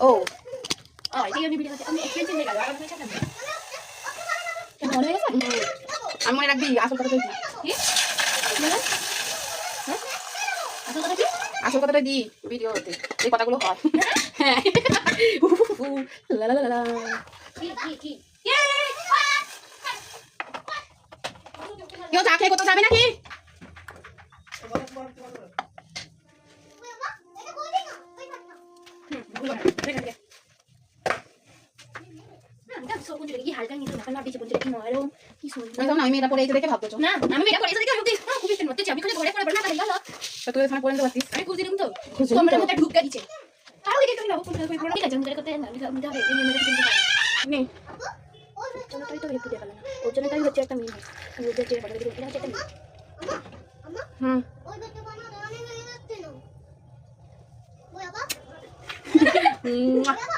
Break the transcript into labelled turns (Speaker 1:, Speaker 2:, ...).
Speaker 1: ও
Speaker 2: এই আমি ভিডিও আমি এক্সপেন্সিভ হয়ে গেল আমার হয়েছে না কেন মনে হয়ে গেছে
Speaker 1: আমি মনে রাখবি আসল কথা কি
Speaker 2: কি বলেন হ্যাঁ আসল কথা কি
Speaker 1: আসল কথাটা দি ভিডিওতে এই কথাগুলো হয় হ্যাঁ লা লা লা লা
Speaker 2: কি
Speaker 1: কেউ চা খেয়ে কোথাও যাবে নাকি
Speaker 2: কি হালকা নিতে না না দিছে বলতে কি নরম কি সুন্দর
Speaker 1: আমি আমি এটা পরে এসে দেখে ভাবতেছো
Speaker 2: না আমি এটা করে এসে দেখে আমি খুবই ফিল করতে আমি করে ঘরে পড়ে না তাই গেল
Speaker 1: তো তুই এখানে পরে নিতে পারতিস
Speaker 2: আমি খুঁজে দিলাম তো তোমরা মধ্যে ঢুকে দিছে তাও দেখে তুমি লাভ করতে হবে ঠিক আছে আমি করতে না আমি যাবে এই মেরে কিন্তু
Speaker 1: নে
Speaker 2: ওজনটাই তো একটু দেখালাম ওজনটাই হচ্ছে একটা মিনিট আমি ওদের যে বড় দিকে এটা হচ্ছে একটা
Speaker 1: হুম
Speaker 3: ওই বাচ্চা বানা দাঁড়ানে গেলে যাচ্ছে না ওই বাবা
Speaker 1: হুম